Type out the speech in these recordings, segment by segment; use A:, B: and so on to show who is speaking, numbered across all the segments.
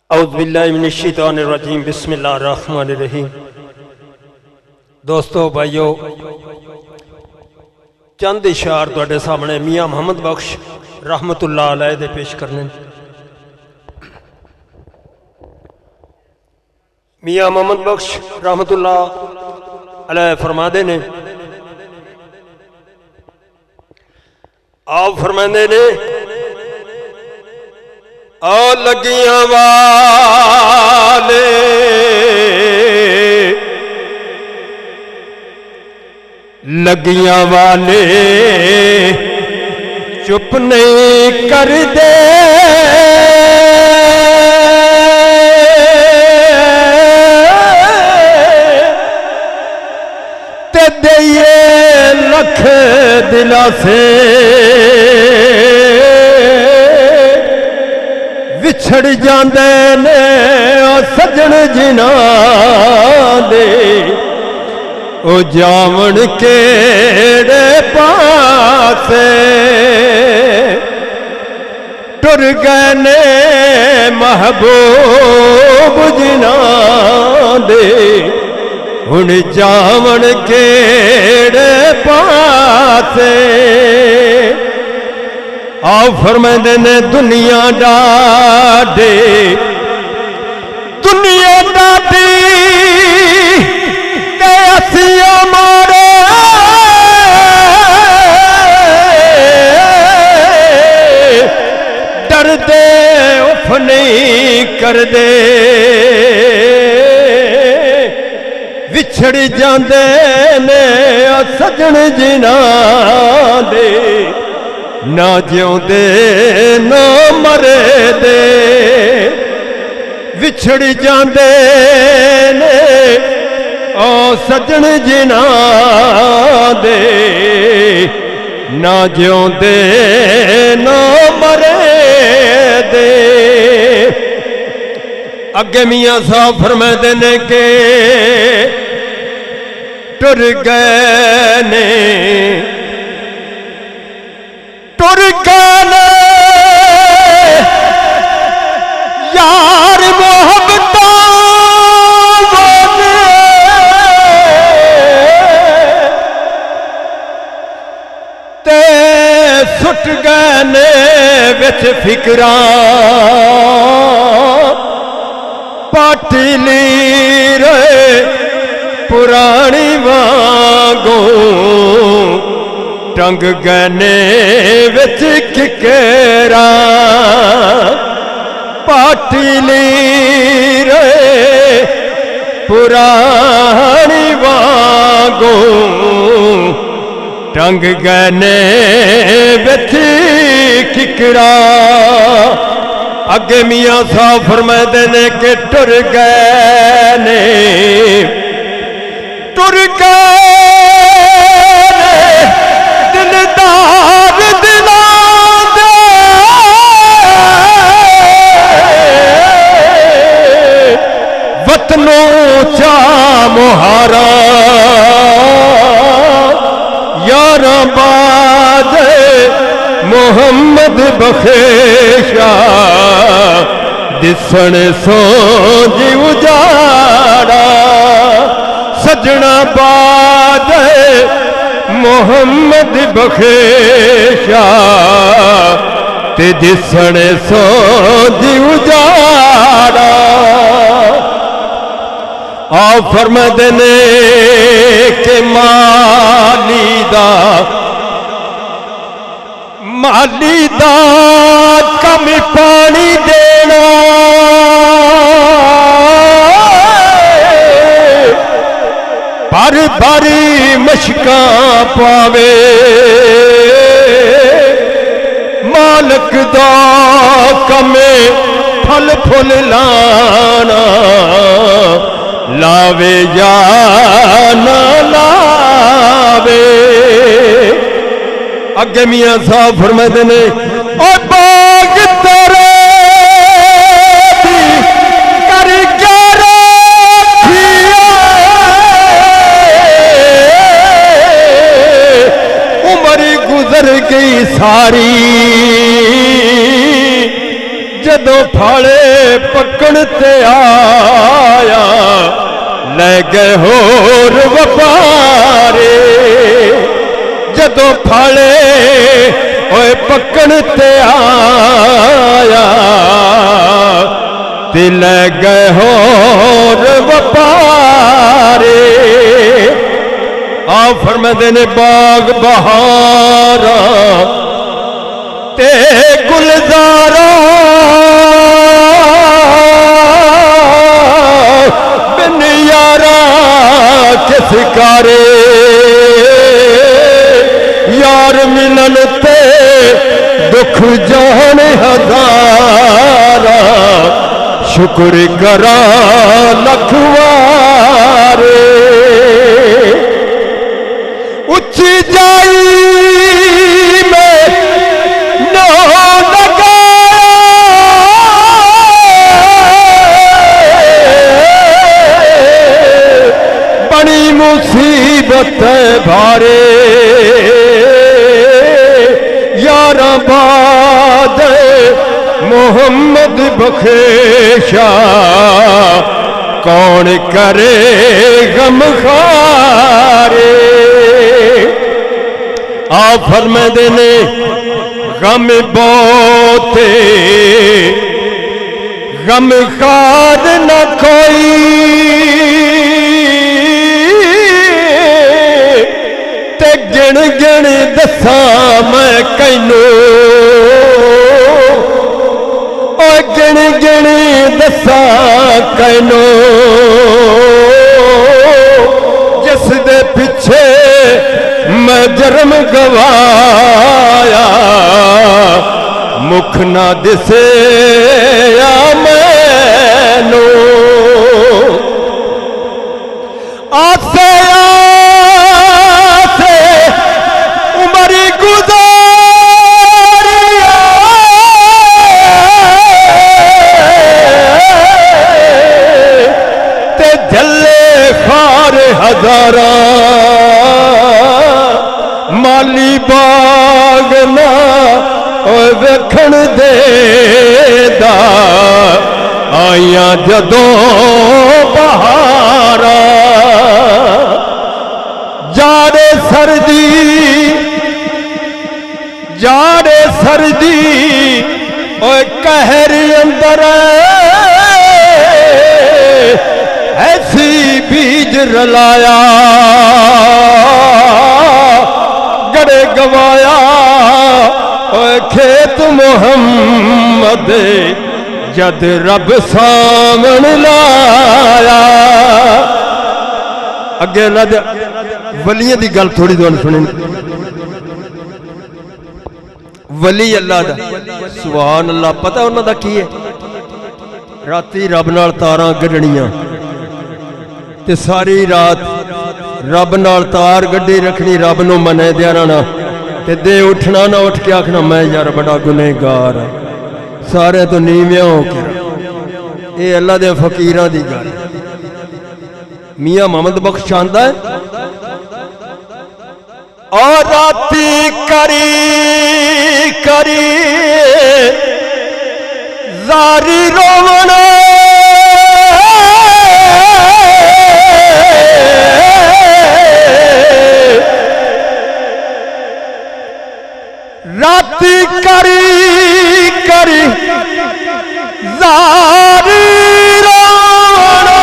A: औज़ुबिल्लाहिमिनश्शैतानिर्रजीम बिस्मिल्लाहिर्रहमानिर्रहीम। दोस्तों भाइयों, चंद इशार तुहाडे सामने मियाँ मोहम्मद बख्श रहमतुल्लाह अलैह दे पेश करने। मियाँ मोहम्मद बख्श रहमतुल्लाह अलैह फरमाते ने, आप फरमाते ने, आ लगियां वाले लगियां वाले चुप नहीं कर दे, ते दइए लख दिलासे विछड़ जांदे ने सजन जिना दे, ओ जावन केड़े पासे टुर गए ने महबूब जिना दे, हुण जावन केड़े पासे। आओ फरमाते ने दुनिया डाडे दुनिया डाडी ते असिया मारे, डरदे उफ नहीं करदे, विछड़ जांदे ने सजन जिना दे, ना जिउंदे ना मरे दे, विछड़ जांदे ने ओ सजन जिना दे, ना जिउंदे ना मरे दे। अगे मियाँ साहब फरमाते ने के टुर गए ने टुर गए यार मोहब्बता ते सुट गए ने विच फिकरा पाटिली रहे पुरानी वांगू, टंग गने विच किकेरा पाटिली रे पुरानी वांगू, टंग गने विच किकरा। अगे मियाँ साहब फरमाते ने कि टुर गए ने टुर गए दिलदार दिलां दे, वतनों चा मुहारा यारा बाद मोहम्मद बखेशा, दिसण सोज उजाड़ा सजना बाद मोहम्मद बखेशा, ते दिसण सोज उजाड़ा। आ फरमाते ने के माली दा कम पानी देना, भर भरी मशकां पावे, मालक दा कमे फल फुल लाना, लावे या ना लावे। अगे मियाँ साहब फरमाते ने, ओ बाग तेरे कर ग्यारा उम्र गुजर गई सारी, जदों फाले पकड़ ते आया ले गए होर व्यापारी जदों फाले ओए पकड़ ते आया ते ले गए होर व्यापारी आ फरमाते ने बाग बहारा ते गुलजारा बिन यारा किस कारे यार मिलन ते दुख जान हजारा शुक्र करा लखवारे उच्ची जाई में नो लगा बड़ी मुसीबत भारे यारा बाद मोहम्मद बखेशा कौन करे गम खारे आ फरमाते ने गम बहुत गम खाद न कोई ते गिन गिन दसा मैं कैनू गिन गिन दसा कैनू जिस दे पिछे मैं जन्म गवाया मुख ना दिसे या मैनू आसे आसे उमरी गुजारिया ते झल्ले खार हजारा माली बाग ना वेखण देदा आइया जदों बहारा जाड़े सर्दी ओए कहर अंदर ऐसी बीज रलाया गड़े गवाया ओए खेत मोहम्मद जद रब सामन लाया अगे अल्लाह दे वलियां दी गल थोड़ी तुहानू सुनी वली अल्लाह दा सुभान अल्लाह पता उन्हां दा की है राती रब नाल तारां गढ़नियां ते सारी रात रब नाल तार गड्डी रखनी रब नू मने दिया ना ते दे उठना ना उठ के आखना मैं यार बड़ा गुनहगार हाँ सारे तो नीविया हो के ये अल्लाह दे फकीरां दी गल मियां मोहम्मद बख्श आंदा है और राती करी करी जारी रोवना राती करी करी जारी रोना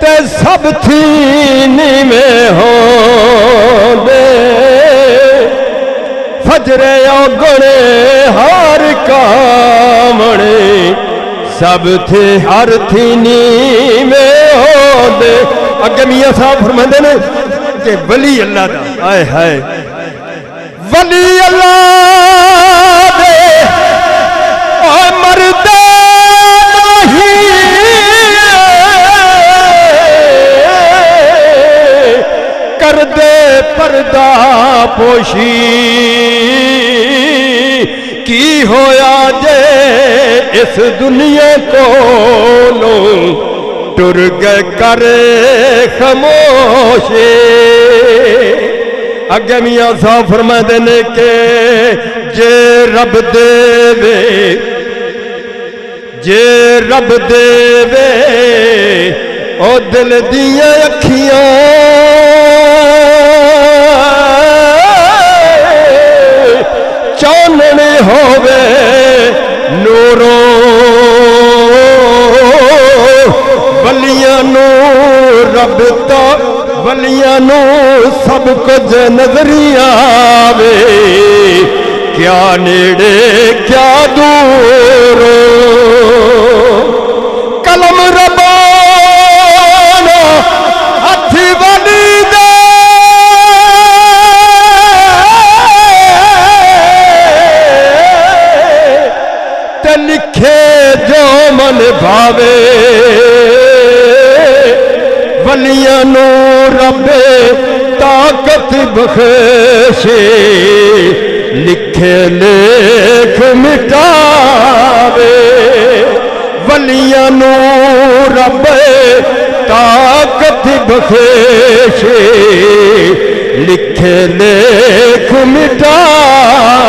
A: ते सब थीनी में हो दे फजरे गुणे हर कामणे सब थे हर थीनी में हो दे अगे मियां साहब फरमाते ने कि वली अल्लाह दा आए हाय वली अल्लाह दे ओए मरदे नहीं कर दे पर्दा पोशी की होया जे इस दुनिया को लो टुर गए करे खामोशे अगे मियां साहब फरमाते ने के जे रब देवे, जे रब देवे ओ दिल दियां अखियां चानने होवे नूरों वलियां नू रब तो वलियां नू सब कुछ नजरी आवे, क्या नेड़े क्या दूर कलम रबाना हथी वली दे ते लिखे जो मन भावे, वलियां नू रब ताकत बख्शे, लिखे लेख मिटावे, वलियां नू रब ताकत बख्शे, लिखे लेख मिटावे।